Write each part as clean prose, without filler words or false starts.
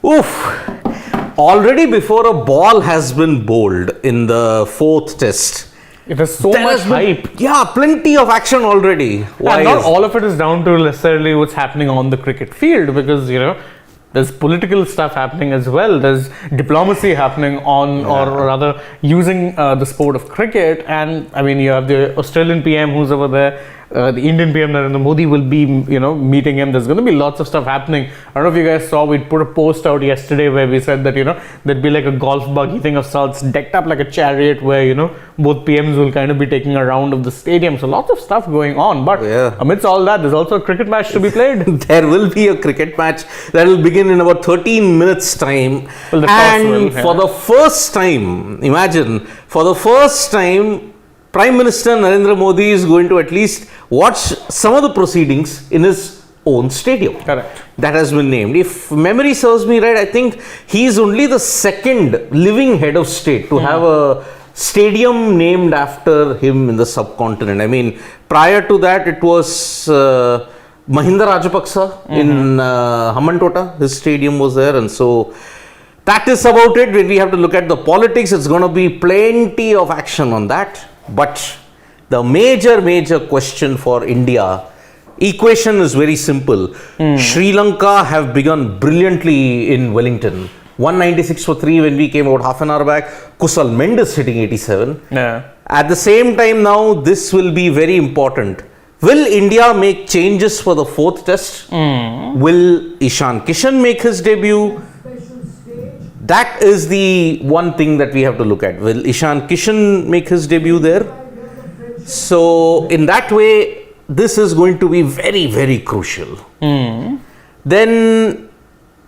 Oof. Already before a ball has been bowled in the fourth test, it has so much hype. Yeah, plenty of action already. Why? And not all of it is down to necessarily what's happening on the cricket field, because there's political stuff happening as well. There's diplomacy happening on, or rather, using the sport of cricket. And I mean, you have the Australian PM who's over there. The Indian PM Narendra Modi will be, meeting him. There's going to be lots of stuff happening. I don't know if you guys saw, we put a post out yesterday where we said that, there'd be like a golf buggy thing of sorts, decked up like a chariot where, both PMs will kind of be taking a round of the stadium. So lots of stuff going on. But amidst all that, there's also a cricket match to be played. There will be a cricket match that will begin in about 13 minutes time. Well, for the first time, imagine, for the first time, Prime Minister Narendra Modi is going to at least watch some of the proceedings in his own stadium. Correct. That has been named. If memory serves me right, I think he is only the second living head of state to have a stadium named after him in the subcontinent. I mean, prior to that, it was Mahinda Rajapaksa in Hambantota. His stadium was there, and so that is about it. When we have to look at the politics, it's going to be plenty of action on that. But the major question for India, equation is very simple. Sri Lanka have begun brilliantly in Wellington. 196 for 3 when we came out half an hour back. Kusal Mendes hitting 87. Yeah. At the same time now, this will be very important. Will India make changes for the fourth test? Will Ishan Kishan make his debut? That is the one thing that we have to look at. Will Ishan Kishan make his debut there? So, in that way, this is going to be very, very crucial. Then,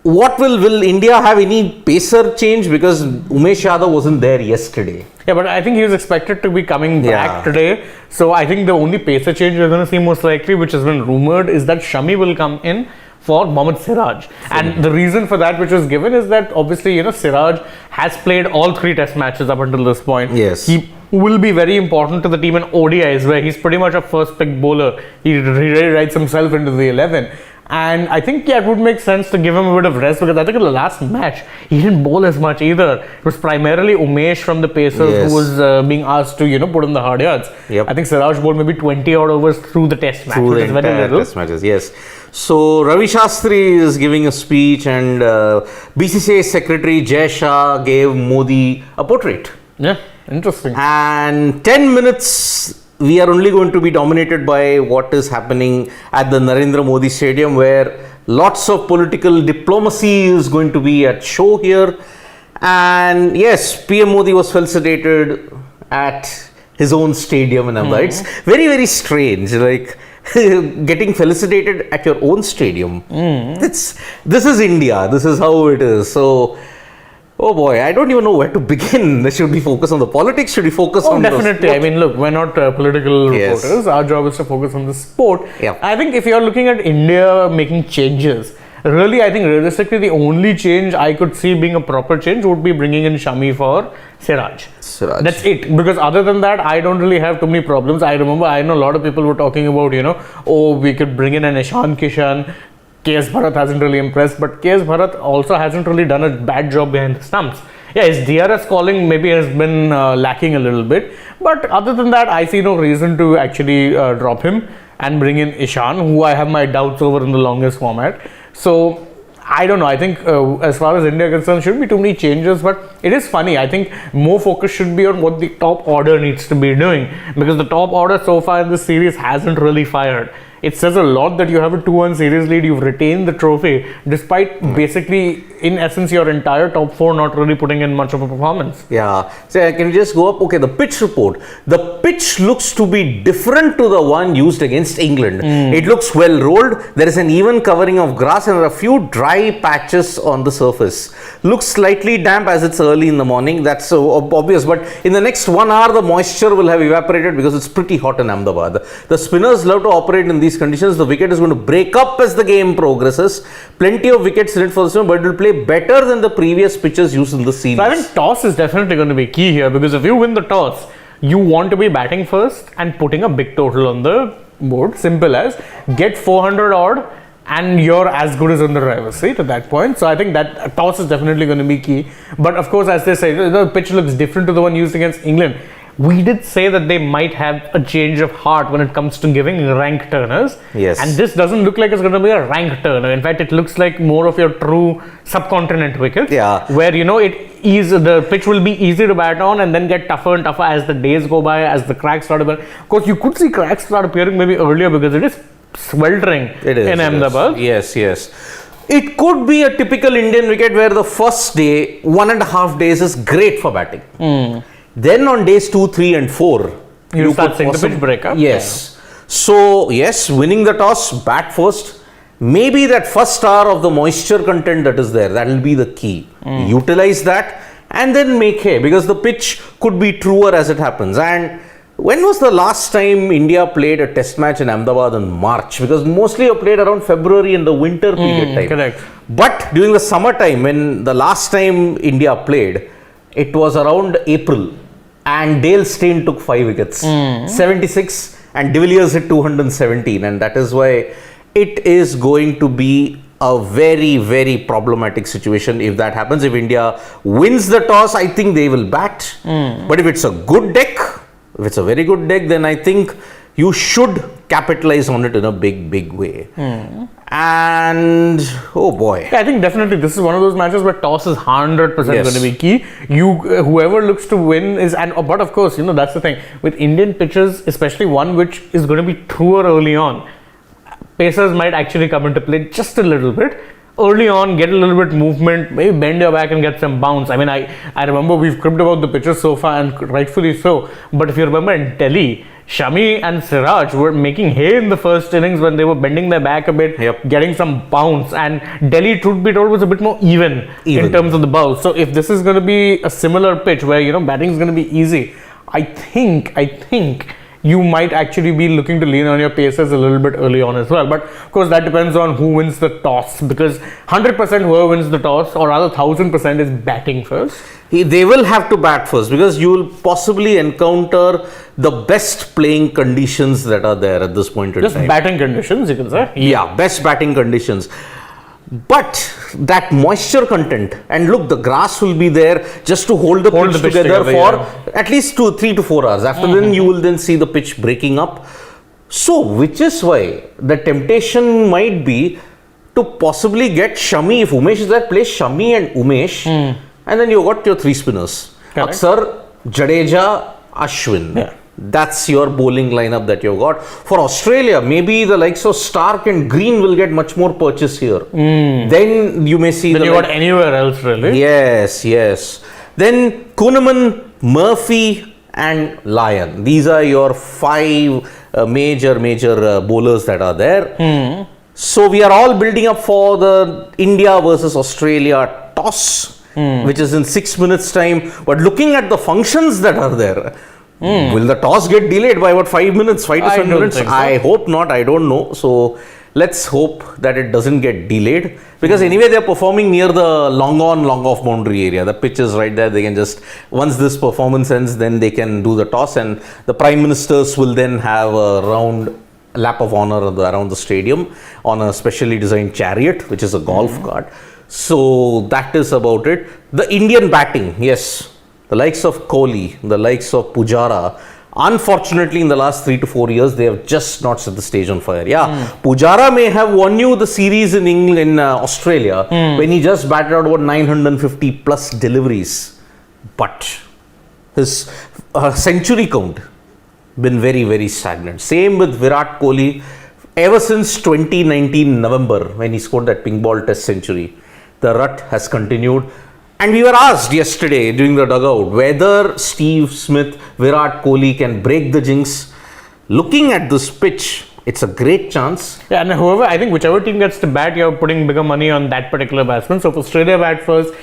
what will India have any pacer change? Because Umesh Yadav wasn't there yesterday. Yeah, but I think he was expected to be coming back today. So, I think the only pacer change we're going to see most likely, which has been rumored, is that Shami will come in for Mohammad Siraj. And the reason for that which was given is that obviously, Siraj has played all 3 test matches up until this point. Yes. He will be very important to the team in ODIs, where he's pretty much a first pick bowler. He really writes himself into the 11. And I think, it would make sense to give him a bit of rest, because I think in the last match, he didn't bowl as much either. It was primarily Umesh from the Pacers who was being asked to, put in the hard yards. Yep. I think Siraj bowled maybe 20 odd overs through the test match, which is very little. Test matches, yes. So, Ravi Shastri is giving a speech, and BCCI Secretary Jai Shah gave Modi a portrait. Yeah, interesting. And 10 minutes, we are only going to be dominated by what is happening at the Narendra Modi Stadium, where lots of political diplomacy is going to be at show here. And yes, PM Modi was felicitated at his own stadium in Ahmedabad. It's very, very strange. Like, getting felicitated at your own stadium. This is India. This is how it is. So, oh boy, I don't even know where to begin. Should we focus on the politics? Should we focus on definitely. I mean, look, we're not political reporters. Our job is to focus on the sport. Yeah. I think if you're looking at India making changes, really, I think realistically, the only change I could see being a proper change would be bringing in Shami for Siraj. That's it. Because other than that, I don't really have too many problems. I know a lot of people were talking about, we could bring in an Ishan Kishan. KS Bharat hasn't really impressed, but KS Bharat also hasn't really done a bad job behind the stumps. Yeah, his DRS calling maybe has been lacking a little bit. But other than that, I see no reason to actually drop him and bring in Ishan, who I have my doubts over in the longest format. So, I don't know. I think as far as India is concerned, shouldn't be too many changes, but it is funny. I think more focus should be on what the top order needs to be doing, because the top order so far in this series hasn't really fired. It says a lot that you have a 2-1 series lead, you've retained the trophy, despite basically, in essence, your entire top 4 not really putting in much of a performance. Yeah. So, can you just go up? Okay, the pitch report. The pitch looks to be different to the one used against England. It looks well rolled. There is an even covering of grass and there are a few dry patches on the surface. Looks slightly damp as it's early in the morning. That's so obvious. But in the next 1 hour, the moisture will have evaporated because it's pretty hot in Ahmedabad. The spinners love to operate in these conditions. The wicket is going to break up as the game progresses. Plenty of wickets in it for this one, but it will play better than the previous pitches used in the series. So I think toss is definitely going to be key here, because if you win the toss, you want to be batting first and putting a big total on the board. Simple as get 400 odd and you're as good as in the driver's seat at that point. So I think that toss is definitely going to be key. But of course, as they say, the pitch looks different to the one used against England. We did say that they might have a change of heart when it comes to giving rank turners. Yes. And this doesn't look like it's going to be a rank turner. In fact, it looks like more of your true subcontinent wicket. Yeah. Where, the pitch will be easy to bat on and then get tougher and tougher as the days go by, as the cracks start appearing. Of course, you could see cracks start appearing maybe earlier because it is sweltering in Ahmedabad. Yes. It could be a typical Indian wicket where the first day, 1.5 days is great for batting. Then on days 2, 3 and 4, you start seeing the pitch break up. Yes. So, yes, winning the toss, bat first. Maybe that first hour of the moisture content that is there, that will be the key. Utilize that and then make hay, because the pitch could be truer as it happens. And when was the last time India played a test match in Ahmedabad in March? Because mostly you played around February in the winter period time. Correct. But during the summer time, when the last time India played, it was around April. And Dale Steyn took 5 wickets, 76, and De Villiers hit 217. And that is why it is going to be a very, very problematic situation if that happens. If India wins the toss, I think they will bat. But if it's a good deck, if it's a very good deck, then I think you should capitalize on it in a big, big way. And oh boy, I think definitely this is one of those matches where toss is 100% going to be key. Whoever looks to win is, but of course, that's the thing with Indian pitches, especially one which is going to be truer early on. Pacers might actually come into play just a little bit. Early on, get a little bit movement, maybe bend your back and get some bounce. I mean, I remember we've cribbed about the pitches so far, and rightfully so. But if you remember in Delhi, Shami and Siraj were making hay in the first innings when they were bending their back a bit, getting some bounce. And Delhi, truth be told, was a bit more even in terms of the bounce. So if this is going to be a similar pitch where, batting is going to be easy, I think you might actually be looking to lean on your pacers a little bit early on as well. But of course, that depends on who wins the toss, because 100% whoever wins the toss, or rather 1000%, is batting first. They will have to bat first, because you will possibly encounter the best playing conditions that are there at this point in time. Just batting conditions, you can say. Yeah, best batting conditions. But that moisture content, and look, the grass will be there just to hold the pitch together for at least 3 to 4 hours. After then, you will then see the pitch breaking up. So, which is why the temptation might be to possibly get Shami. If Umesh is there, play Shami and Umesh, and then you got your 3 spinners: Aksar, Jadeja, Ashwin. Yeah. That's your bowling lineup that you've got. For Australia, maybe the likes of Stark and Green will get much more purchase here. Then you may see you got anywhere else, really. Yes. Then Kuhneman, Murphy and Lyon. These are your 5 major bowlers that are there. So we are all building up for the India versus Australia toss, which is in 6 minutes time. But looking at the functions that are there, will the toss get delayed by about 5 minutes, 5 to 7 minutes? So. I hope not. I don't know. So let's hope that it doesn't get delayed, because anyway they're performing near the long on, long off boundary area. The pitch is right there. They can just, once this performance ends, then they can do the toss, and the Prime Ministers will then have a round lap of honor around the stadium on a specially designed chariot, which is a golf cart. So that is about it. The Indian batting, yes. The likes of Kohli, the likes of Pujara, unfortunately in the last 3 to 4 years, they have just not set the stage on fire. Pujara may have won you the series in England, in Australia, when he just batted out about 950 plus deliveries. But his century count been very, very stagnant. Same with Virat Kohli. Ever since 2019 November, when he scored that pink ball test century, the rut has continued. And we were asked yesterday during the dugout whether Steve Smith, Virat Kohli can break the jinx. Looking at this pitch, it's a great chance. Yeah, and I think whichever team gets to bat, you're putting bigger money on that particular batsman. So if Australia bat first,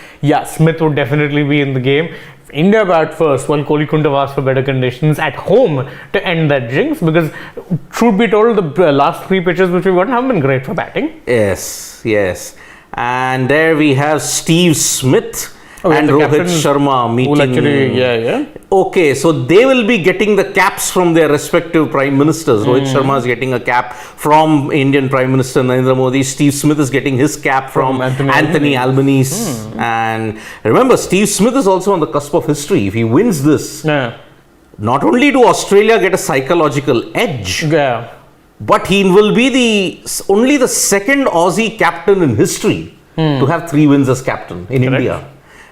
Smith would definitely be in the game. If India bat first, well, Kohli couldn't have asked for better conditions at home to end that jinx, because truth be told, the last 3 pitches which we've gotten haven't been great for batting. Yes. And there we have Steve Smith and Rohit Sharma meeting. Yeah. Okay, so they will be getting the caps from their respective prime ministers. Rohit Sharma is getting a cap from Indian Prime Minister Narendra Modi. Steve Smith is getting his cap from Anthony Albanese. And remember, Steve Smith is also on the cusp of history. If he wins this, not only do Australia get a psychological edge, but he will be only the second Aussie captain in history to have 3 wins as captain in India.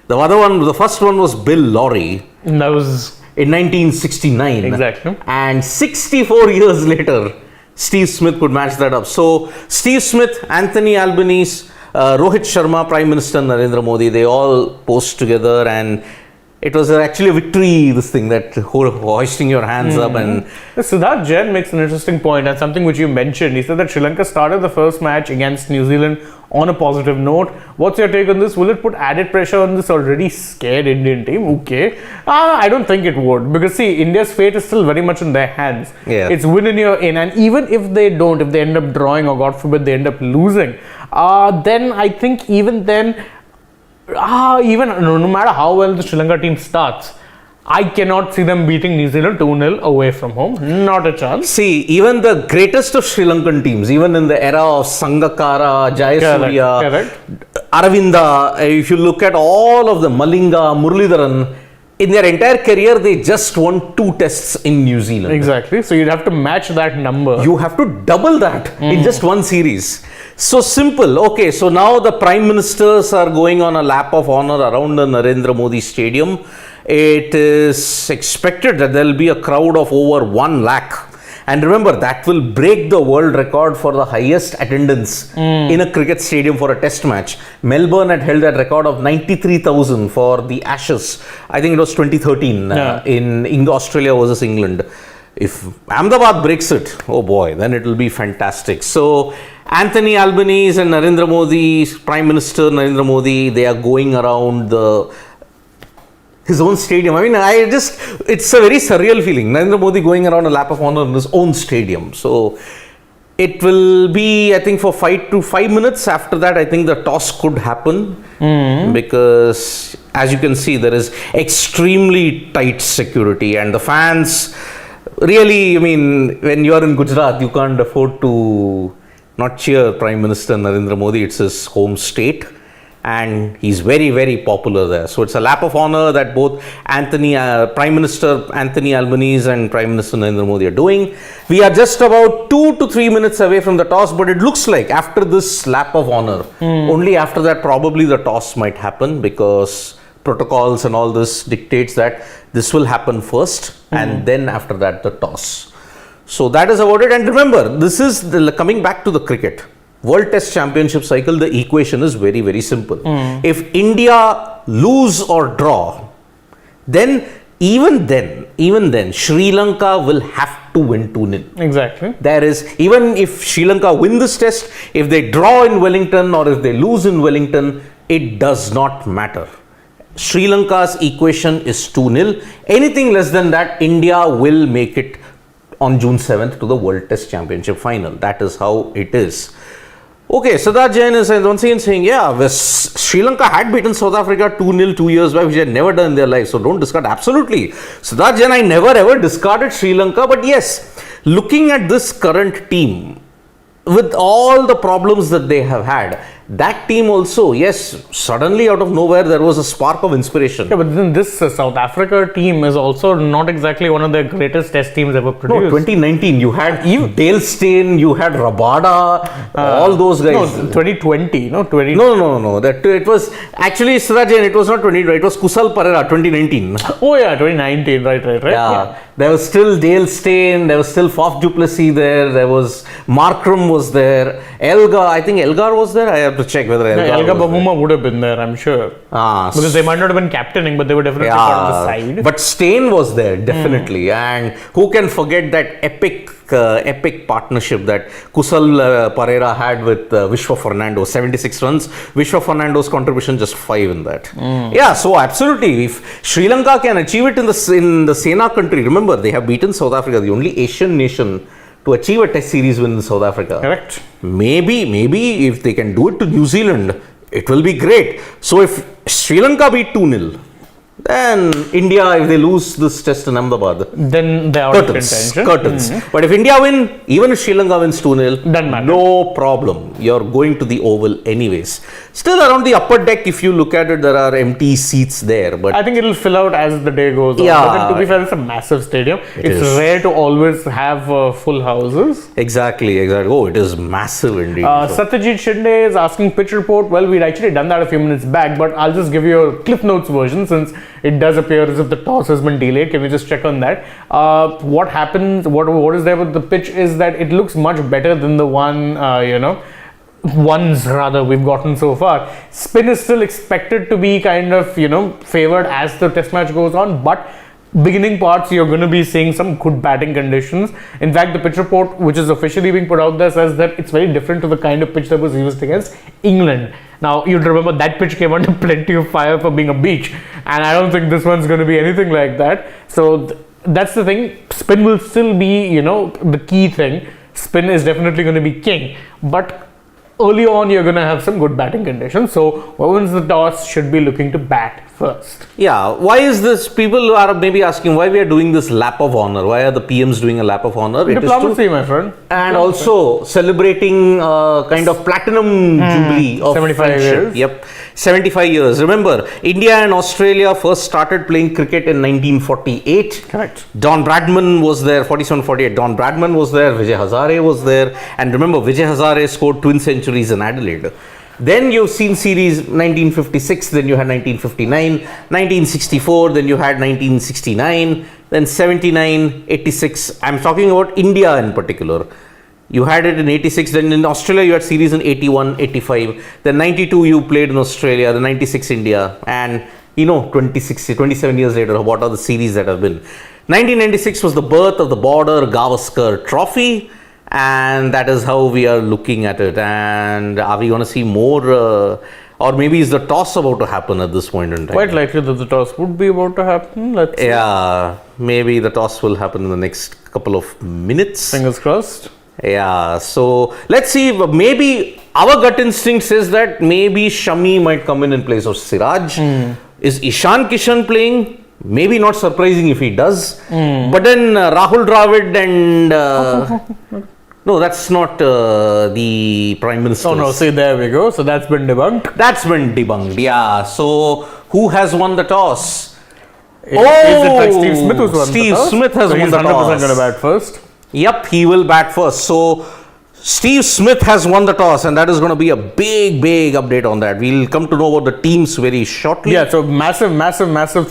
The first one was Bill Lawry. That was in 1969. Exactly. And 64 years later, Steve Smith could match that up. So, Steve Smith, Anthony Albanese, Rohit Sharma, Prime Minister Narendra Modi, they all posed together, and it was actually a victory, this thing, that hoisting your hands up. And Siddharth Jain makes an interesting point, and something which you mentioned. He said that Sri Lanka started the first match against New Zealand on a positive note. What's your take on this? Will it put added pressure on this already scared Indian team? Okay. I don't think it would, because see, India's fate is still very much in their hands. It's win in your in, and even if they don't, if they end up drawing, or God forbid they end up losing, then I think even then, even no matter how well the Sri Lanka team starts, I cannot see them beating New Zealand 2-0 away from home. Not a chance. See, even the greatest of Sri Lankan teams, even in the era of Sangakkara, Jayasuriya, Aravinda, if you look at all of them, Malinga, Muralidharan, in their entire career, they just won 2 tests in New Zealand. Exactly. So you'd have to match that number. You have to double that in just one series. So simple. Okay, so now the prime ministers are going on a lap of honor around the Narendra Modi Stadium. It is expected that there will be a crowd of over 1 lakh. And remember, that will break the world record for the highest attendance in a cricket stadium for a test match. Melbourne had held that record of 93,000 for the Ashes. I think it was 2013 in Australia versus England. If Ahmedabad breaks it, oh boy, then it will be fantastic. So, Anthony Albanese and Narendra Modi, Prime Minister Narendra Modi, they are going around his own stadium. I mean, it's a very surreal feeling. Narendra Modi going around a lap of honor in his own stadium. So, it will be, I think, for 5 minutes. After that, I think the toss could happen because, as you can see, there is extremely tight security, and the fans really, I mean, when you are in Gujarat, you can't afford to not cheer Prime Minister Narendra Modi. It's his home state, and he's very, very popular there. So it's a lap of honor that both Prime Minister Anthony Albanese and Prime Minister Narendra Modi are doing. We are just about 2 to 3 minutes away from the toss, but it looks like after this lap of honor, only after that probably the toss might happen, because protocols and all this dictates that this will happen first and then after that the toss. So that is about it. And remember, this is coming back to the cricket World Test Championship cycle. The equation is very, very simple. If India lose or draw, then even then Sri Lanka will have to win 2-0. Exactly. There is, even if Sri Lanka win this test, if they draw in Wellington or if they lose in Wellington, it does not matter. Sri Lanka's equation is 2-0. Anything less than that, India will make it on June 7th to the World Test Championship final. That is how it is. Okay, Siddharth Jain is once again saying, Sri Lanka had beaten South Africa 2-0 2 years back, which they had never done in their life. So don't discard. Absolutely. Siddharth Jain, I never ever discarded Sri Lanka. But yes, looking at this current team, with all the problems that they have had, that team also, yes, suddenly out of nowhere, there was a spark of inspiration. Yeah, but then this South Africa team is also not exactly one of the greatest test teams ever produced. No, 2019, you had Dale Steyn, you had Rabada, all those guys. No, 2020, no? No. It was, actually, Siraj, it was not 2020, it was Kusal Perera, 2019. Oh yeah, 2019, right. Yeah. There was still Dale Steyn, there was still Faf du Plessis there was Markram was there, I think Elgar was there. I have to check whether Elgar Babuma would have been there, I'm sure. Because they might not have been captaining, but they were definitely part of the side. But Steyn was there, definitely. And who can forget that epic partnership that Kusal Perera had with Vishwa Fernando, 76 runs. Vishwa Fernando's contribution just 5 in that. Yeah, so absolutely. If Sri Lanka can achieve it in the Sena country, remember they have beaten South Africa, the only Asian nation to achieve a test series win in South Africa. Correct. Maybe if they can do it to New Zealand, it will be great. So if Sri Lanka beat 2-0, then India, if they lose this test in Ahmedabad, then they're out of contention. Curtains. But if India win, even if Sri Lanka wins 2-0, doesn't matter. No problem. You're going to the Oval anyways. Still around the upper deck, if you look at it, there are empty seats there. But I think it'll fill out as the day goes on. But then, to be fair, it's a massive stadium. It's rare to always have full houses. Exactly. Oh, it is massive indeed. Satyajit Shinde is asking pitch report. Well, we'd actually done that a few minutes back, but I'll just give you a Cliff Notes version since it does appear as if the toss has been delayed. Can we just check on that? What happens, what is there with the pitch is that it looks much better than the ones we've gotten so far. Spin is still expected to be kind of, favored as the test match goes on, but beginning parts you're going to be seeing some good batting conditions. In fact, the pitch report, which is officially being put out there, says that it's very different to the kind of pitch that was used against England. Now, you'd remember that pitch came under plenty of fire for being a beach, and I don't think this one's going to be anything like that. So that's the thing. Spin will still be, the key thing. Spin is definitely going to be king, but early on you're going to have some good batting conditions. So whoever wins the toss should be looking to bat first. Yeah, why is this? People are maybe asking why we are doing this lap of honor. Why are the PMs doing a lap of honor? Diplomacy, my friend. And also celebrating kind of platinum jubilee of 75 friendship. years. Yep, 75 years. Remember, India and Australia first started playing cricket in 1948. Correct. Don Bradman was there, 47-48. Don Bradman was there, Vijay Hazare was there. And remember, Vijay Hazare scored twin centuries in Adelaide. Then you've seen series 1956, then you had 1959, 1964, then you had 1969, then 79, 86. I'm talking about India in particular. You had it in 86, then in Australia you had series in 81, 85, then 92 you played in Australia, then 96 India, and 27 years later, what are the series that have been? 1996 was the birth of the Border Gavaskar Trophy. And that is how we are looking at it. And are we going to see more, or maybe is the toss about to happen at this point in time? Quite likely that the toss would be about to happen. Let's see. Yeah, maybe the toss will happen in the next couple of minutes. Fingers crossed. Yeah, so let's see. Maybe our gut instinct says that maybe Shami might come in place of Siraj. Is Ishan Kishan playing? Maybe not surprising if he does. But then Rahul Dravid and... No, that's not the Prime Minister. Oh no, see, there we go. So that's been debunked. Yeah. So who has won the toss? Is it like Steve Smith who's won the toss? Smith has won the toss. He's 100% going to bat first. Yep, he will bat first. So Steve Smith has won the toss, and that is going to be a big update on that. We'll come to know about the teams very shortly. Yeah, so massive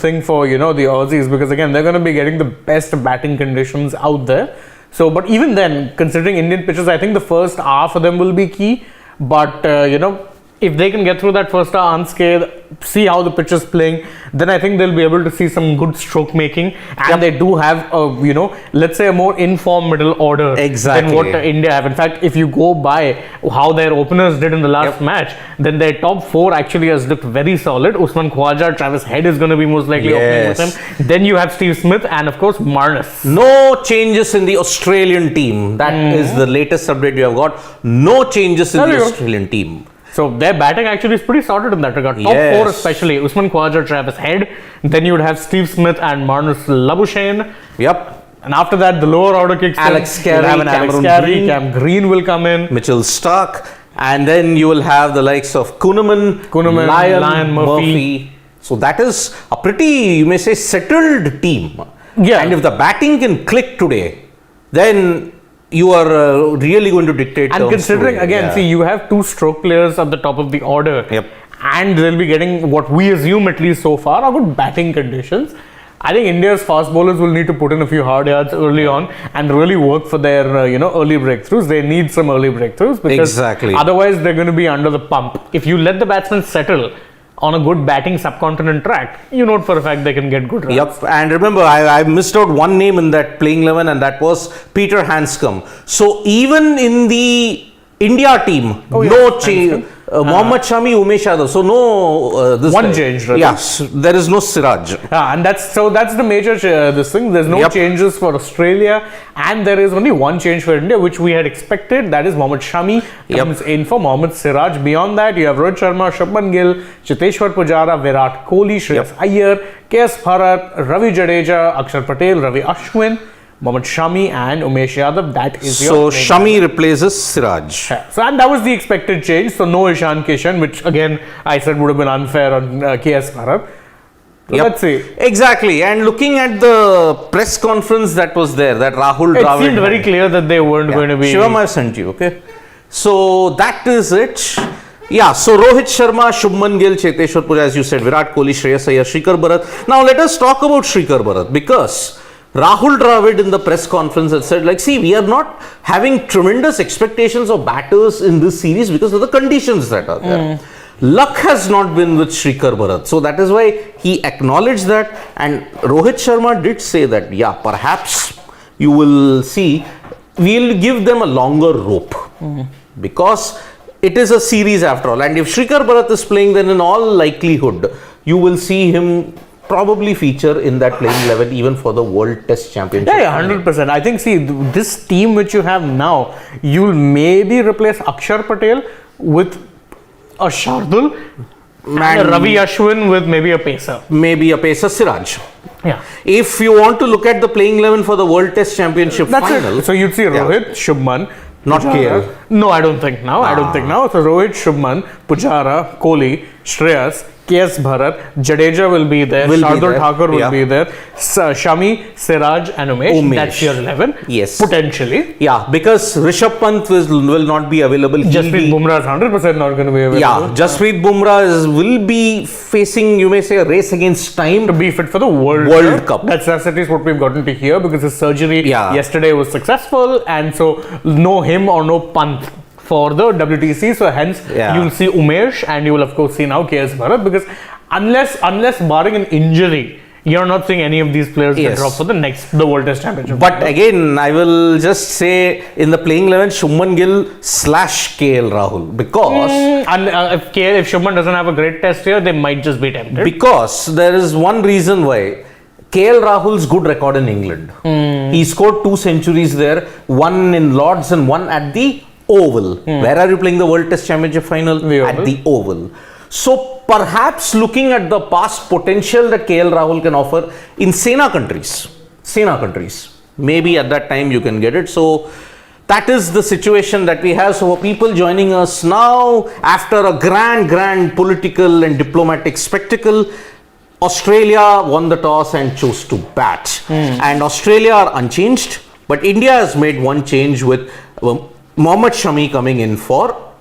thing for, the Aussies, because again, they're going to be getting the best batting conditions out there. So, but even then, considering Indian pitches, I think the first hour for them will be key. But, if they can get through that first hour unscathed, see how the pitch is playing, then I think they'll be able to see some good stroke making. And they do have let's say a more informed middle order than what India have. In fact, if you go by how their openers did in the last match, then their top four actually has looked very solid. Usman Khawaja, Travis Head is going to be most likely opening with him. Then you have Steve Smith and of course Marnus. No changes in the Australian team. That is the latest update we have got. No changes in the Australian team. So their batting actually is pretty sorted in that regard. Top four especially, Usman Khawaja, Travis Head. Then you would have Steve Smith and Marnus Labuschagne. Yep. And after that, the lower order kicks Alex Carey, Cam Green will come in. Mitchell Starc. And then you will have the likes of Kuhnemann, Lyon, Murphy. So that is a pretty, you may say, settled team. Yeah. And if the batting can click today, then you are really going to dictate. And considering again, see, you have two stroke players at the top of the order. Yep. And they'll be getting what we assume at least so far are good batting conditions. I think India's fast bowlers will need to put in a few hard yards early on and really work for their early breakthroughs. They need some early breakthroughs because otherwise they're going to be under the pump. If you let the batsmen settle on a good batting subcontinent track, you know for a fact they can get good runs. Yep, and remember, I missed out one name in that playing 11, and that was Peter Hanscom. So even in the India team, no change. Mohammad Shami, Umesh Yadav. So no, this One guy. change, right? Yes, there is no Siraj. And that's the major this thing. There's no changes for Australia, and there is only one change for India, which we had expected. That is Mohammad Shami comes in for Mohammad Siraj. Beyond that, you have Rohit Sharma, Shubman Gill, Cheteshwar Pujara, Virat Kohli, Shreyas Iyer, KS Bharat, Ravi Jadeja, Akshar Patel, Ravi Ashwin, Mohammad Shami and Umesh Yadav. That is your Shami replaces Siraj. Yeah. So, and that was the expected change. So no Ishan Kishan, which again I said would have been unfair on KS Bharat. So let's see. Exactly. And looking at the press conference that was there, that Rahul Dravid. It seemed very clear that they weren't going to be. Shivam, I sent you. Okay. So that is it. Yeah, so Rohit Sharma, Shubman Gill, Cheteshwar Pujara, as you said, Virat Kohli, Shreyas Iyer, Shikhar Bharat. Now let us talk about Shikhar Bharat, because Rahul Dravid in the press conference had said, like, see, we are not having tremendous expectations of batters in this series because of the conditions that are there. Luck has not been with Shikhar Bharat. So that is why he acknowledged that. And Rohit Sharma did say that, yeah, perhaps you will see, we'll give them a longer rope. Because it is a series after all. And if Shikhar Bharat is playing, then in all likelihood, you will see him probably feature in that playing 11 even for the World Test Championship. Yeah, 100%. I think, see, this team which you have now, you'll maybe replace Akshar Patel with a Shardul and a Ravi Ashwin with maybe a pacer. Maybe a pacer, Siraj. Yeah. If you want to look at the playing 11 for the World Test Championship final. It. So you'd see Rohit, Shubman. Not KL. No, I don't think now. So Rohit, Shubman, Pujara, Kohli, Shreyas, KS Bharat, Jadeja will be there, Shardul Thakur will be there, Shami, Siraj and Umesh. That's your 11. Yes. Potentially. Yeah, because Rishabh Pant will not be available. Jasprit Bumrah is 100% not going to be available. Yeah, Jasprit Bumrah will be facing, you may say, a race against time. To be fit for the World Cup. That's at least what we've gotten to hear, because his surgery yesterday was successful, and so no him or no Pant for the WTC, so hence you'll see Umesh, and you will of course see now KS Bharat, because unless barring an injury, you're not seeing any of these players get dropped for the World Test Championship. But again, I will just say in the playing 11, Shubman Gill / KL Rahul, because if Shubman doesn't have a great test here, they might just be tempted. Because there is one reason why. KL Rahul's good record in England. He scored 2 centuries there, one in Lords and one at the Oval. Where are you playing the World Test Championship final? At the Oval. So perhaps looking at the past potential that KL Rahul can offer in Sena countries, maybe at that time you can get it. So that is the situation that we have. So for people joining us now, after a grand political and diplomatic spectacle, Australia won the toss and chose to bat. And Australia are unchanged, but India has made one change with Mohammad Shami coming in for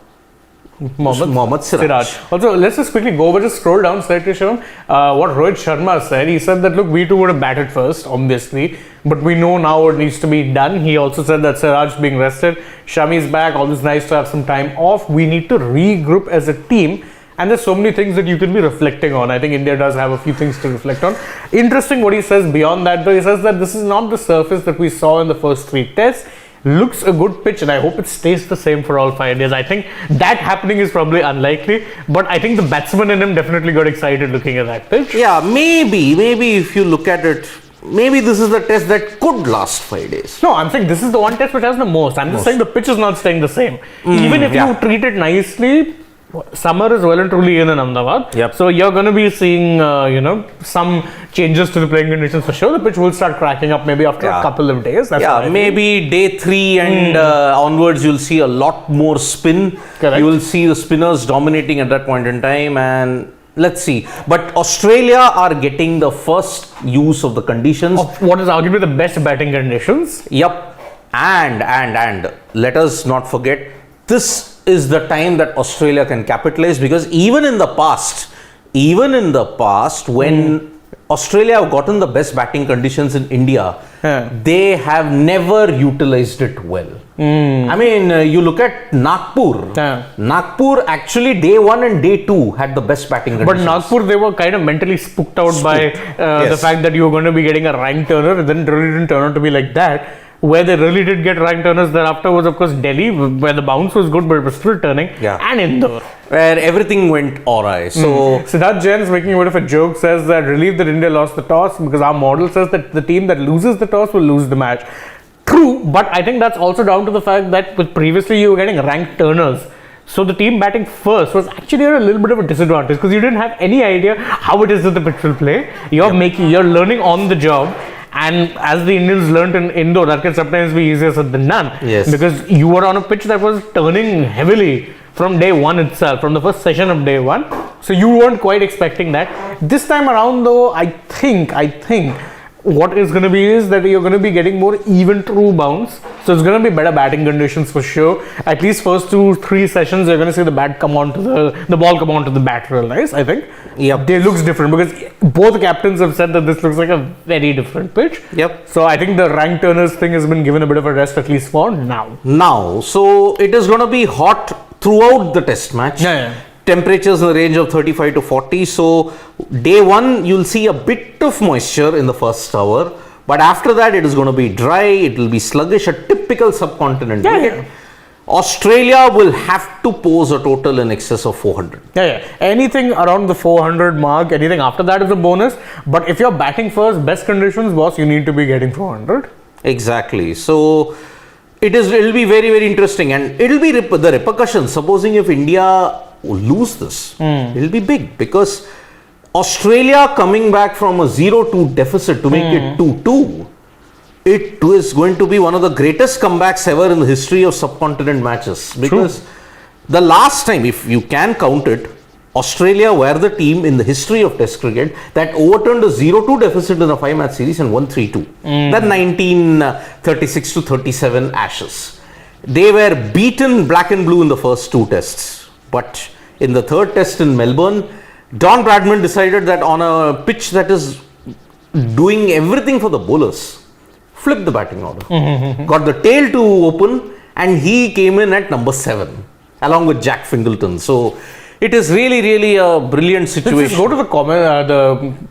Mohammad Siraj. Also, let's just quickly go over, just scroll down slightly, Shivam. What Rohit Sharma said, he said that, look, we too would have batted first, obviously, but we know now what needs to be done. He also said that Siraj being rested, Shami's back, always nice to have some time off. We need to regroup as a team. And there's so many things that you can be reflecting on. I think India does have a few things to reflect on. Interesting what he says beyond that, though. He says that this is not the surface that we saw in the first 3 tests. Looks a good pitch, and I hope it stays the same for all 5 days. I think that happening is probably unlikely, but I think the batsman in him definitely got excited looking at that pitch. Yeah, maybe if you look at it, maybe this is the test that could last 5 days. No, I'm saying this is the one test which has the most. I'm just saying the pitch is not staying the same. Even if you treat it nicely, summer is well and truly in Ahmedabad. So you're going to be seeing, some changes to the playing conditions for sure. The pitch will start cracking up maybe after a couple of days. That's maybe day 3 and onwards, you'll see a lot more spin. Correct. You will see the spinners dominating at that point in time, and let's see. But Australia are getting the first use of the conditions. Of what is arguably the best batting conditions. And let us not forget, this is the time that Australia can capitalize, because even in the past when Australia have gotten the best batting conditions in India, they have never utilized it well. I mean, you look at Nagpur. Nagpur actually day 1 and day 2 had the best batting conditions. But Nagpur, they were kind of mentally spooked out by the fact that you were going to be getting a rank turner. It really didn't turn out to be like that. Where they really did get rank turners thereafter was, of course, Delhi, where the bounce was good, but it was still turning, and Indore, where everything went awry. So Siddharth Jain is making a bit of a joke, says that relieved that India lost the toss because our model says that the team that loses the toss will lose the match. True, but I think that's also down to the fact that with previously you were getting ranked turners. So the team batting first was actually a little bit of a disadvantage because you didn't have any idea how it is that the pitch will play. You're learning on the job. And as the Indians learnt in Indore, that can sometimes be easier said than done. Yes. Because you were on a pitch that was turning heavily from day one itself, from the first session of day one. So you weren't quite expecting that. This time around though, I think what is going to be is that you're going to be getting more even true bounce. So it's going to be better batting conditions for sure. At least first 2-3 sessions, you're going to see the ball come onto the bat real nice, I think. Yep. It looks different because both captains have said that this looks like a very different pitch. Yep. So I think the rank turners thing has been given a bit of a rest at least for now. So it is going to be hot throughout the test match. Temperatures in the range of 35 to 40. So day one, you'll see a bit of moisture in the first hour. But after that, it is going to be dry. It will be sluggish, a typical subcontinent. Australia will have to pose a total in excess of 400. Anything around the 400 mark, anything after that is a bonus. But if you're batting first, best conditions, boss, you need to be getting 400. Exactly. So it'll be very, very interesting. And it'll be the repercussions. Supposing if India lose this, it'll be big because Australia coming back from a 0-2 deficit to make it 2-2, it is going to be one of the greatest comebacks ever in the history of subcontinent matches. Because the last time, if you can count it, Australia were the team in the history of Test cricket that overturned a 0-2 deficit in a 5-match series and won 3-2. That 1936 to 37 Ashes. They were beaten black and blue in the first 2 tests. But in the 3rd test in Melbourne, Don Bradman decided that on a pitch that is doing everything for the bowlers, flip the batting order. Got the tail to open and he came in at number 7 along with Jack Fingleton. So it is really, really a brilliant situation. Let's go to the comment,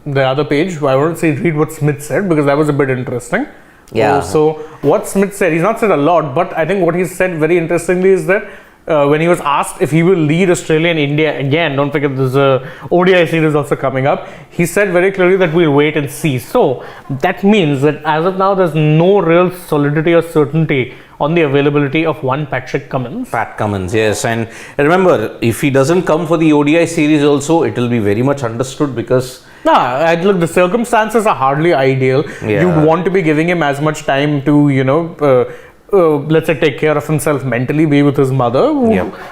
the other page. I want to read what Smith said because that was a bit interesting. So what Smith said, he's not said a lot, but I think what he said very interestingly is that when he was asked if he will lead Australia and India again, don't forget there's a ODI series also coming up, he said very clearly that we'll wait and see. So that means that as of now, there's no real solidity or certainty on the availability of one Patrick Cummins. Pat Cummins, yes. And remember, if he doesn't come for the ODI series also, it will be very much understood because look, the circumstances are hardly ideal. You'd want to be giving him as much time to, let's say, take care of himself mentally, be with his mother.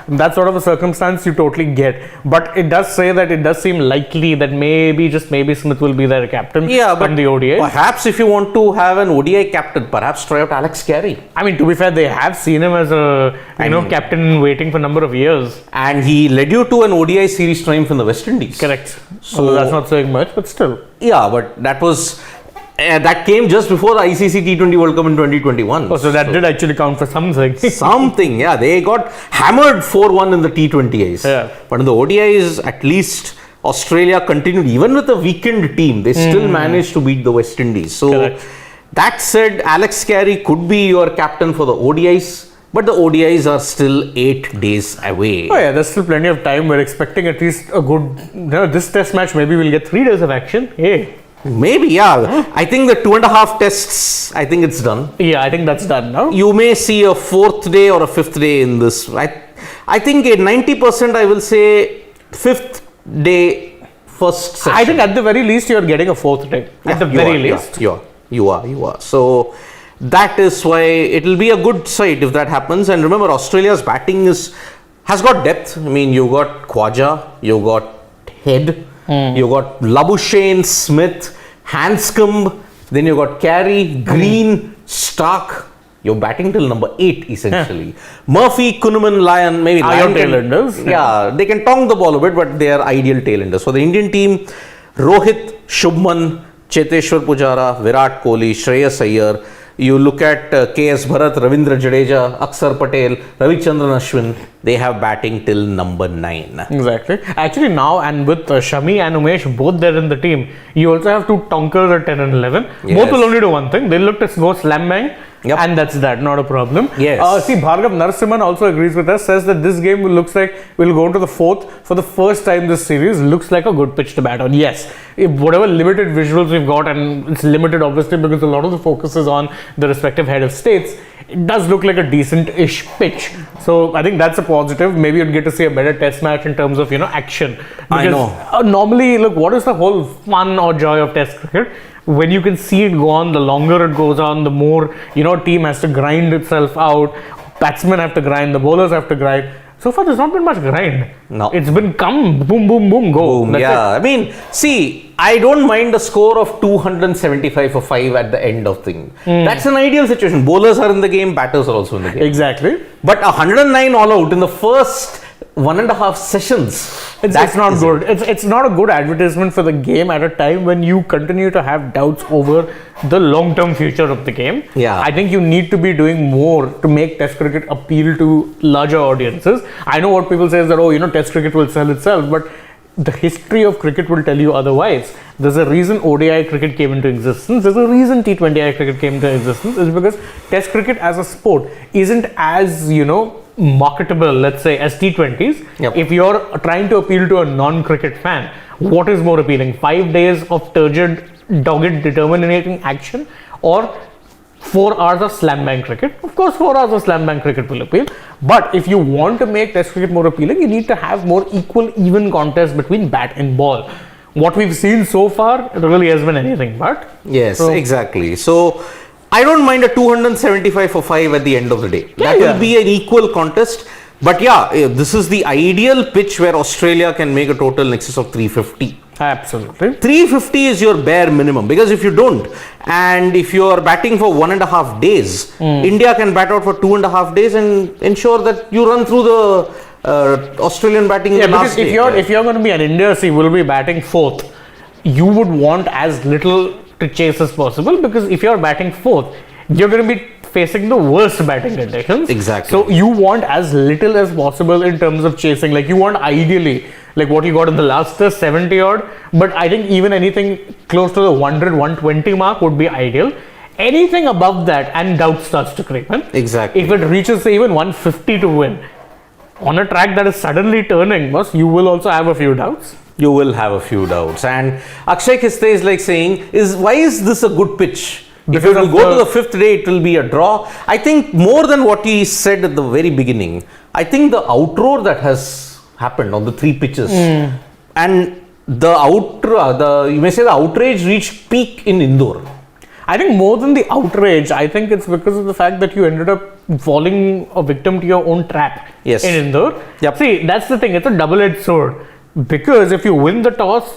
That sort of a circumstance you totally get. But it does say that it does seem likely that maybe Smith will be their captain from the ODI. Perhaps if you want to have an ODI captain, perhaps try out Alex Carey. I mean, to be fair, they have seen him as a captain in waiting for a number of years. And he led you to an ODI series triumph in the West Indies. Correct. So that's not saying much, but still. Yeah, but that was... that came just before the ICC T20 World Cup in 2021. So that did actually count for something. Something, they got hammered 4-1 in the T20Is. But in the ODIs, at least Australia continued, even with a weakened team, they still managed to beat the West Indies. So that said, Alex Carey could be your captain for the ODIs. But the ODIs are still 8 days away. There's still plenty of time. We're expecting at least a good, this test match, maybe we'll get 3 days of action. Maybe, I think the 2.5 tests, I think it's done. I think that's done now. You may see a 4th day or a 5th day in this. I think at 90% I will say 5th day, first session. I think at the very least you're getting a 4th day. At the very least. You are. So that is why it will be a good sight if that happens. And remember, Australia's batting has got depth. I mean, you got Khwaja, you got Head, you got Labuschagne, Smith, Hanscomb, then you got Carey, Green, Stark. You're batting till number 8 essentially. Murphy, Kuhnemann, Lyon, maybe Lyon tailenders. They can tong the ball a bit, but they are ideal tailenders. So the Indian team: Rohit, Shubman, Cheteshwar Pujara, Virat Kohli, Shreyas Iyer. You look at KS Bharat, Ravindra Jadeja, Akshar Patel, Ravichandran Ashwin, they have batting till number 9. Exactly. Actually now, and with Shami and Umesh both there in the team, you also have 2 tonkers at 10 and 11. Both will only do one thing. They'll look to go slam bang Yep. And that's that, not a problem. Yes. See, Bhargav Narasimhan also agrees with us, says that this game looks like we'll go into the fourth for the first time this series. Looks like a good pitch to bat on. Yes, if whatever limited visuals we've got, and it's limited obviously because a lot of the focus is on the respective head of states, it does look like a decent-ish pitch. So I think that's a positive. Maybe you'd get to see a better test match in terms of, action. Because, I know. Normally, look, what is the whole fun or joy of test cricket? When you can see it go on, the longer it goes on, the more, team has to grind itself out. Batsmen have to grind, the bowlers have to grind. So far, there's not been much grind. No. It's been come, boom, boom, boom, go. Boom, That's yeah. it. I mean, see, I don't mind a score of 275 for 5 at the end of thing. That's an ideal situation. Bowlers are in the game, batters are also in the game. Exactly. But 109 all out in the first 1.5 sessions. It's not good. It's not a good advertisement for the game at a time when you continue to have doubts over the long-term future of the game. Yeah. I think you need to be doing more to make Test cricket appeal to larger audiences. I know what people say is that, Test cricket will sell itself, but the history of cricket will tell you otherwise. There's a reason ODI cricket came into existence. There's a reason T20I cricket came into existence. It's because Test cricket as a sport isn't as, marketable, let's say, as T20s. Yep. If you're trying to appeal to a non-cricket fan, what is more appealing? 5 days of turgid, dogged, determinating action, or 4 hours of slam bang cricket? Of course, 4 hours of slam bang cricket will appeal. But if you want to make Test cricket more appealing, you need to have more equal, even contests between bat and ball. What we've seen so far really has been anything but. Yes, exactly. So I don't mind a 275 for 5 at the end of the day. That will be an equal contest. But this is the ideal pitch where Australia can make a total in excess of 350. Absolutely. 350 is your bare minimum, because if you don't, and if you are batting for 1.5 days, India can bat out for 2.5 days and ensure that you run through the Australian batting in the last day. If you're going to be an India, will be batting 4th, you would want as little to chase as possible, because if you're batting 4th, you're going to be facing the worst batting conditions. Exactly. So you want as little as possible in terms of chasing. Like you want ideally, like what you got in the last 70 odd, but I think even anything close to the 100, 120 mark would be ideal. Anything above that and doubt starts to creep in. Exactly. If it reaches say even 150 to win, on a track that is suddenly turning, you will also have a few doubts. You will have a few doubts. And Akshay Khiste is like saying, why is this a good pitch? If you will go to the 5th day, it will be a draw. I think more than what he said at the very beginning, I think the outroar that has happened on the 3 pitches and you may say the outrage reached peak in Indore. I think more than the outrage, I think it's because of the fact that you ended up falling a victim to your own trap in Indore. Yep. See, that's the thing. It's a double-edged sword. Because if you win the toss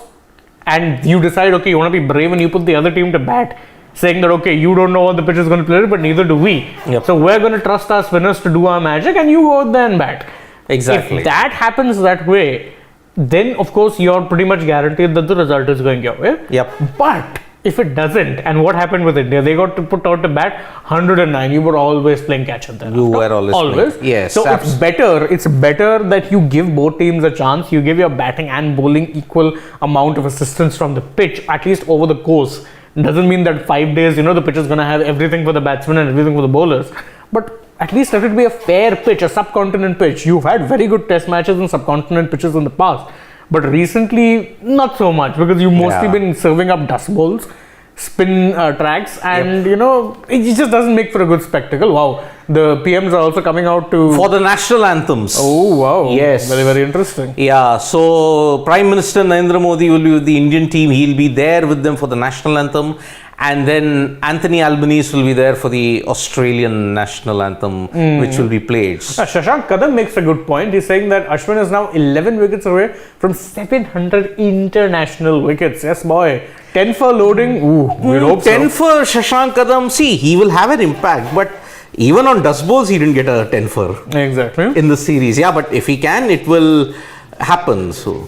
and you decide, okay, you want to be brave and you put the other team to bat, saying that, okay, you don't know what the pitch is going to play, but neither do we. Yep. So we're going to trust our spinners to do our magic and you go out there and bat. Exactly. If that happens that way, then of course you're pretty much guaranteed that the result is going your way. Yep. But if it doesn't, and what happened with India? They got to put out to bat 109. You were always playing catch up there. You were always playing. Yes. So it's better that you give both teams a chance. You give your batting and bowling equal amount of assistance from the pitch, at least over the course. Doesn't mean that 5 days, the pitch is going to have everything for the batsmen and everything for the bowlers. But at least let it be a fair pitch, a subcontinent pitch. You've had very good test matches and subcontinent pitches in the past. But recently, not so much, because you've mostly been serving up dust bowls, spin tracks, and it just doesn't make for a good spectacle. Wow, the PMs are also coming out for the national anthems. Oh wow, yes, very, very interesting. Yeah, so Prime Minister Narendra Modi will be with the Indian team. He'll be there with them for the national anthem, and then Anthony Albanese will be there for the Australian national anthem, which will be played. Shashank Kadam makes a good point. He's saying that Ashwin is now 11 wickets away from 700 international wickets. Yes, boy. 10 for loading. Ooh, we hope 10 for Shashank Kadam. See, he will have an impact, but even on dust balls, he didn't get a 10 for. Exactly. In the series. Yeah, but if he can, it will happen. So.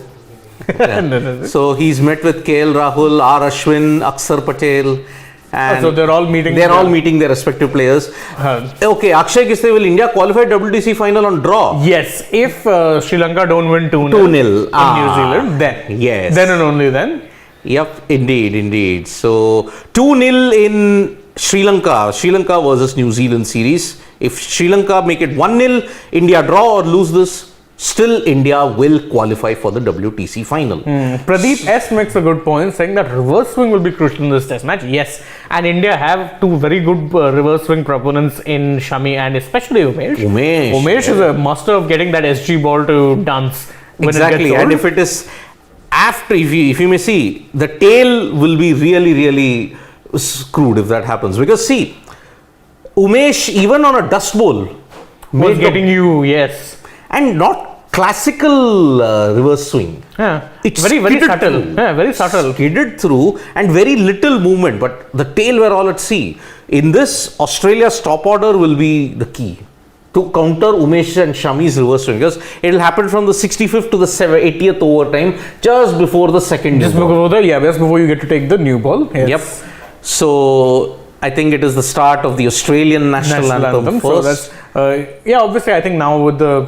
Yeah. So he's met with KL Rahul, R Ashwin, Akshar Patel, and so they're all meeting. They're all meeting their respective players. Okay, Akshay Khiste, will India qualify WTC final on draw? Yes, if Sri Lanka don't win 2-0 in New Zealand, then yes, then and only then. Yep, indeed. So 2-0 in Sri Lanka versus New Zealand series. If Sri Lanka make it 1-0, India draw or lose this, still India will qualify for the WTC final. Pradeep S makes a good point, saying that reverse swing will be crucial in this test match. Yes, and India have two very good reverse swing proponents in Shami and especially Umesh. Umesh is a master of getting that SG ball to dance. Exactly, and if it is after, if you may see, the tail will be really screwed if that happens. Because see, Umesh, even on a dust bowl, was getting you, yes. And not classical reverse swing. Yeah. It's very subtle. Yeah, very subtle. Skidded through and very little movement, but the tail were all at sea. In this, Australia's top order will be the key to counter Umesh and Shami's reverse swing, because it will happen from the 65th to the 80th overtime, just before the second. Just before you get to take the new ball. Yes. Yep. So I think it is the start of the Australian national anthem first. So that's, obviously I think now with the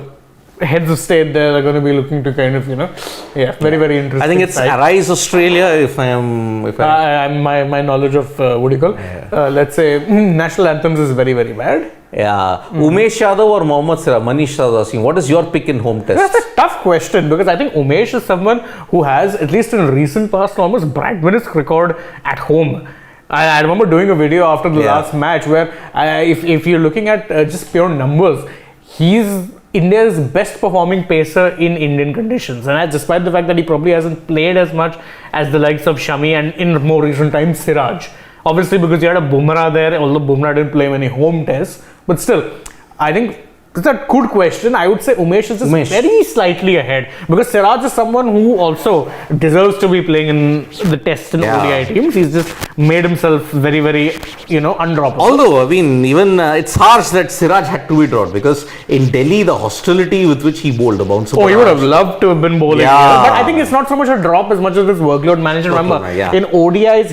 heads of state there, they're going to be looking to kind of, very interesting. I think it's Arise Australia, if my knowledge of let's say national anthems is very bad. Yeah. Umesh Yadav or Mohammad Siraj? Manish is asking, what is your pick in home test? That's a tough question, because I think Umesh is someone who has, at least in recent past, almost Bradman's record at home. I remember doing a video after the last match where if you're looking at just pure numbers, he's India's best performing pacer in Indian conditions, and that's despite the fact that he probably hasn't played as much as the likes of Shami and in more recent times Siraj. Obviously, because you had a Bumrah there, although Bumrah didn't play many home tests, but still, I think it's a good question. I would say Umesh is just very slightly ahead, because Siraj is someone who also deserves to be playing in the test and ODI teams. He's just made himself very undroppable. Although, I mean, even it's harsh that Siraj had to be dropped, because in Delhi, the hostility with which he bowled about. Oh, he would have loved to have been bowling here. But I think it's not so much a drop as much as this workload management. Remember, in ODIs,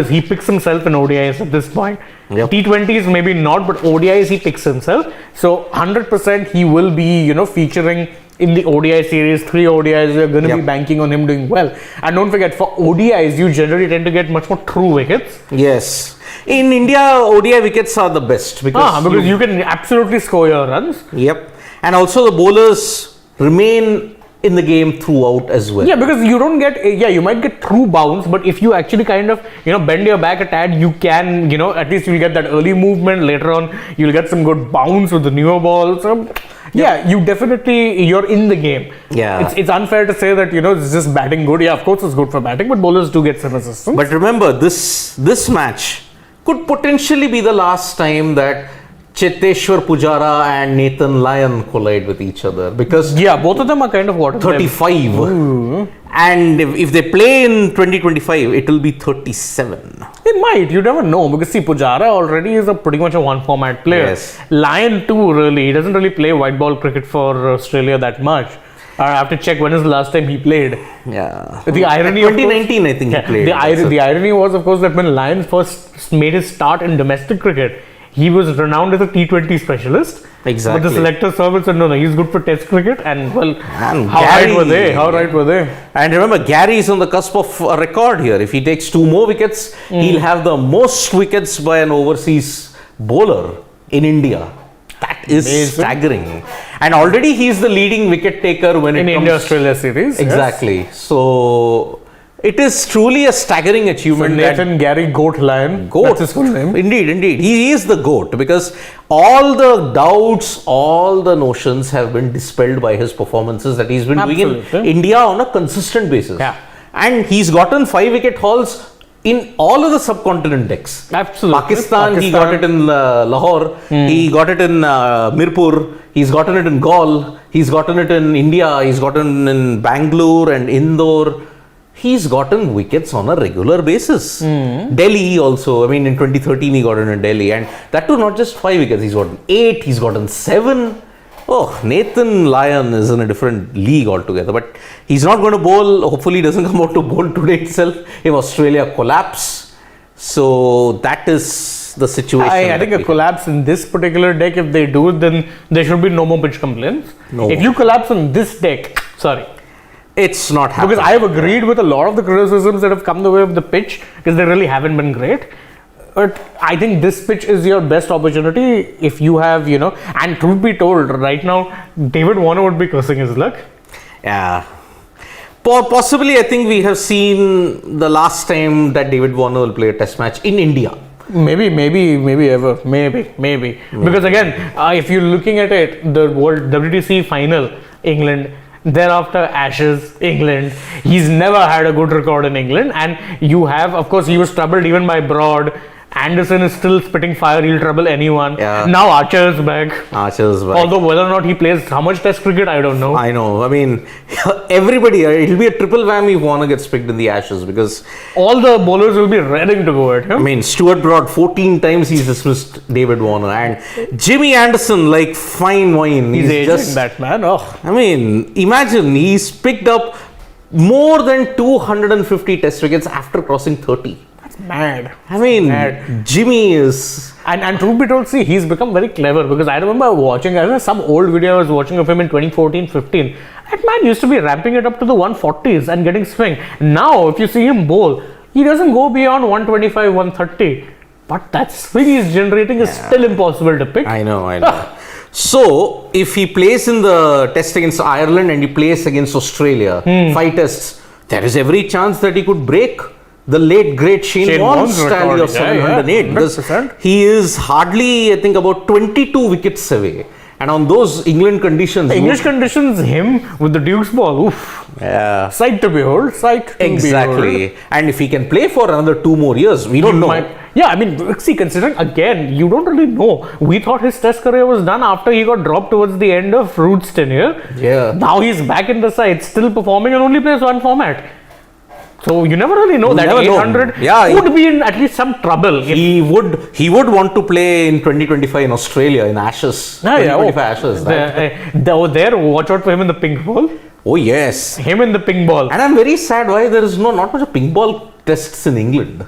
he picks himself in ODIs at this point. Yep. T20s maybe not, but ODIs he picks himself. So 100% he will be, featuring in the ODI series. 3 ODIs, you're going to be banking on him doing well. And don't forget, for ODIs, you generally tend to get much more true wickets. Yes. In India, ODI wickets are the best, because you can absolutely score your runs. Yep. And also the bowlers remain in the game throughout as well. Yeah, because you don't get, you might get true bounce, but if you actually kind of, bend your back a tad, you can, at least you'll get that early movement. Later on, you'll get some good bounce with the newer balls. So, you're in the game. Yeah. It's unfair to say that, it's just batting good. Yeah, of course it's good for batting, but bowlers do get some assistance. But remember, this match could potentially be the last time that Cheteshwar Pujara and Nathan Lyon collide with each other, because both of them are kind of 35 and if they play in 2025 it will be 37. They might, you never know, because see, Pujara already is pretty much a one format player. Yes. Lyon too, really, he doesn't really play white ball cricket for Australia that much. I have to check when is the last time he played. Yeah. The irony 2019 I think he played. The irony was, of course, that when Lyon first made his start in domestic cricket, he was renowned as a T20 specialist. Exactly. But the selector service said, no, he's good for test cricket. And how Gary, right were they? And remember, Gary is on the cusp of a record here. If he takes 2 more wickets, he'll have the most wickets by an overseas bowler in India. That is staggering. And already he's the leading wicket taker when it comes... In India-Australia series. Exactly. Yes. So... it is truly a staggering achievement. So Nathan Gary Goat Lyon. That's his full name. Indeed. He is the GOAT, because all the doubts, all the notions have been dispelled by his performances that he's been doing in India on a consistent basis. Yeah. And he's gotten 5 wicket hauls in all of the subcontinent decks. Absolutely. Pakistan, he got it in Lahore. He got it in Mirpur. He's gotten it in Gaul. He's gotten it in India. He's gotten in Bangalore and Indore. He's gotten wickets on a regular basis. Delhi also, I mean, in 2013 he got in Delhi, and that too not just 5 wickets, he's gotten 8, he's gotten 7. Oh, Nathan Lyon is in a different league altogether, but he's not going to bowl. Hopefully he doesn't come out to bowl today itself if Australia collapse. So that is the situation. I think a collapse in this particular deck, if they do, then there should be no more pitch complaints. No. If you collapse on this deck, it's not happening. Because I have agreed with a lot of the criticisms that have come the way of the pitch, because they really haven't been great. But I think this pitch is your best opportunity if you have, and truth be told, right now, David Warner would be cursing his luck. Yeah. Possibly, I think we have seen the last time that David Warner will play a test match in India. Maybe ever. Maybe. Because again, if you're looking at it, the World WTC final, England, thereafter Ashes, England. He's never had a good record in England. And you have, of course, he was troubled even by Broad. Anderson is still spitting fire, he'll trouble anyone. Yeah. Now Archer's back. Archer's back. Although whether or not he plays how much test cricket, I don't know. I know. I mean, everybody, it'll be a triple whammy if Warner gets picked in the Ashes because all the bowlers will be raring to go at him. I mean, Stuart Broad, 14 times he's dismissed David Warner. And Jimmy Anderson, like fine wine. He's aging, just that man. Oh. I mean, imagine he's picked up more than 250 test wickets after crossing 30. Mad. I mean, Jimmy is... And truth be told, see, he's become very clever because I remember watching, some old video I was watching of him in 2014-15. That man used to be ramping it up to the 140s and getting swing. Now, if you see him bowl, he doesn't go beyond 125, 130. But that swing he's generating is still impossible to pick. I know. So, if he plays in the test against Ireland and he plays against Australia, 5 tests, there is every chance that he could break the late great Shane Warne's tally of 708 because he is hardly, I think, about 22 wickets away. And on those England conditions, English conditions, him with the Duke's ball, oof. Yeah. Sight to behold. Exactly. And if he can play for another 2 more years, we don't know. Yeah, I mean, see, considering again, you don't really know. We thought his test career was done after he got dropped towards the end of Root's tenure. Yeah. Now he's back in the side, still performing and only plays one format. So you never really know that 800 would be in at least some trouble. He would want to play in 2025 in Australia in Ashes. 2025 Ashes. There, watch out for him in the pink ball. Oh yes, him in the pink ball. And I'm very sad why there is not much of pink ball tests in England.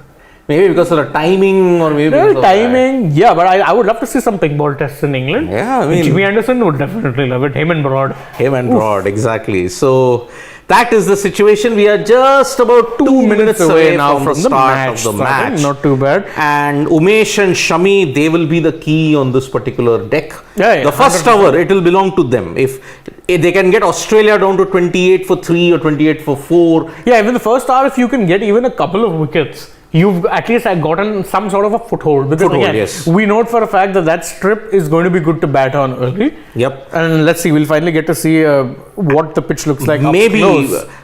Maybe because of the timing or maybe because of timing. Yeah, but I would love to see some pink ball tests in England. Yeah, I mean Jimmy Anderson would definitely love it. Him and Broad, exactly. So that is the situation. We are just about 2 minutes away now from the start of the match. Not too bad. And Umesh and Shami, they will be the key on this particular deck. The first 100%. hour, it will belong to them. If they can get Australia down to 28 for 3 or 28 for 4. Yeah, even the first hour, if you can get even a couple of wickets, you've at least gotten some sort of a foothold. Because we know for a fact that strip is going to be good to bat on early. Yep. And let's see, we'll finally get to see what the pitch looks like. Maybe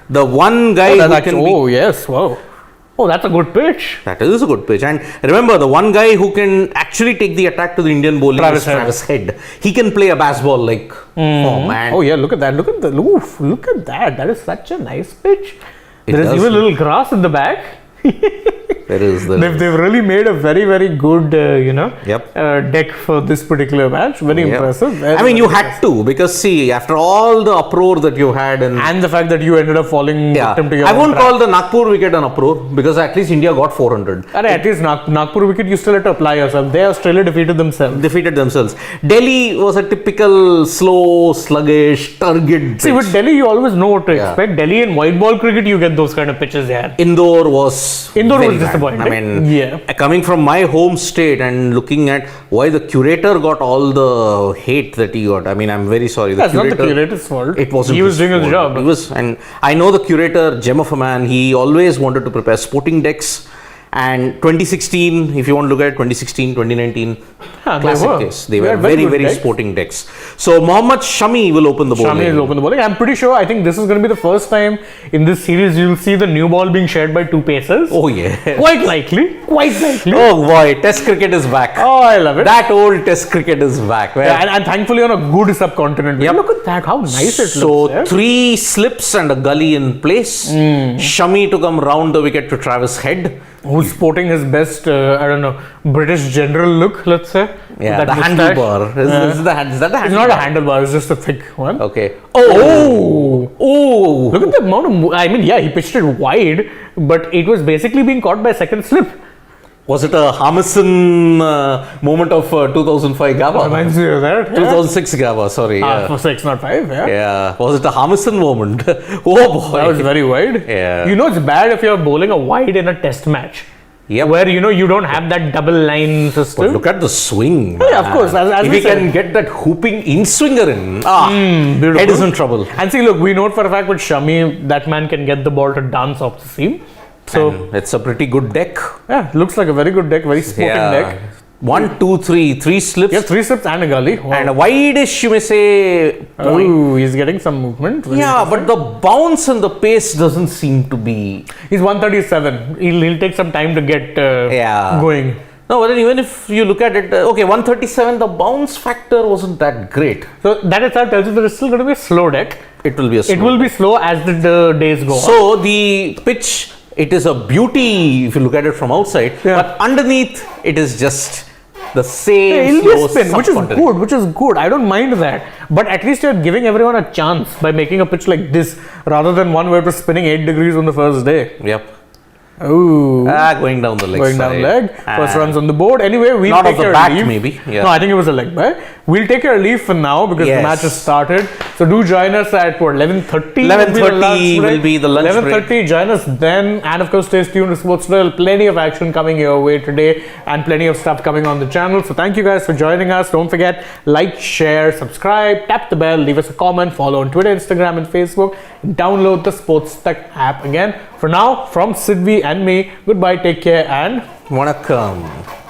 the one guy Oh, that's a good pitch. That is a good pitch. And remember, the one guy who can actually take the attack to the Indian bowling is Travis Head. He can play a baseball like form. Oh yeah, look at that. Look at that. That is such a nice pitch. There is even a little grass in the back. They've really made a very, very good deck for this particular match. Very impressive. I mean, you had to, because see, after all the uproar that you had and the fact that you ended up falling victim to your I won't call the Nagpur wicket an uproar because at least India got 400. At least Nagpur wicket you still had to apply yourself. They Australia defeated themselves. Delhi was a typical slow, sluggish, turgid pitch. See, with Delhi you always know what to expect. Delhi in white ball cricket you get those kind of pitches there. Indore was disappointing. I mean, coming from my home state and looking at why the curator got all the hate that he got. I mean, I'm very sorry. That's not the curator's fault. It wasn't. He was doing his job. And I know the curator, gem of a man. He always wanted to prepare sporting decks. And 2016, if you want to look at 2016, 2019, classic case. They were very, very sporting decks. So Mohammad Shami will open the bowling. Shami will open the bowling. I'm pretty sure, I think this is going to be the first time in this series you'll see the new ball being shared by 2 pacers. Oh yeah. Quite likely. Oh boy, Test cricket is back. Oh, I love it. That old Test cricket is back. And thankfully on a good subcontinent. Yep. Look at that, how nice it looks. So 3 slips and a gully in place. Shami to come round the wicket to Travis Head. Who's sporting his best, British general look, let's say. Yeah, the handlebar. Is that the handlebar? It's not a handlebar, it's just a thick one. Okay. Oh! Look at the amount of... he pitched it wide, but it was basically being caught by second slip. Was it a Harmison moment of 2005 Gabba? Reminds me of that. 2006 Gabba, sorry. For 6, not 5, Yeah. Was it a Harmison moment? Oh boy. That was very wide. Yeah. You know it's bad if you're bowling a wide in a test match. Yep. where you don't have that double line system. But look at the swing. Yeah, of course. As if we he said. can get that hooping in swinger in, Beautiful. head is in trouble. And see, look, we know for a fact with Shami, that man can get the ball to dance off the seam. So And it's a pretty good deck. yeah, looks like a very good deck, very sporting deck. 1, 2, 3, 3 slips. Yeah, 3 slips and a gully. Wow. And a wide-ish, you may say, point. Oh, he's getting some movement. Very Yeah, interesting. but the bounce and the pace doesn't seem to be. He's 137. He'll take some time to get going. No, but then even if you look at it, okay, 137, the bounce factor wasn't that great. So that itself tells you that it's still going to be a slow deck. It will be a slow. It will be slow as the days go on. So the pitch, it is a beauty if you look at it from outside, but underneath it is just the same It'll slow be a spin, subcontinent. which is good. I don't mind that. But at least you're giving everyone a chance by making a pitch like this rather than one where it was spinning 8 degrees on the first day. Yep. Ooh. Going down the leg Going side. down leg. First runs on the board. Anyway, we'll Not take off the your bat, leave. maybe. Yeah. No, I think it was a leg by. We'll take your leave for now because the match has started. So do join us at 11:30. 11:30 will be the lunch break. 11:30. Join us then, and of course, stay tuned to Sports Drill. Plenty of action coming your way today, and plenty of stuff coming on the channel. So thank you guys for joining us. Don't forget, like, share, subscribe, tap the bell, leave us a comment, follow on Twitter, Instagram, and Facebook. Download the Sports Tech app again. For now, from Sidvi and me, goodbye, take care, and Vanakkam.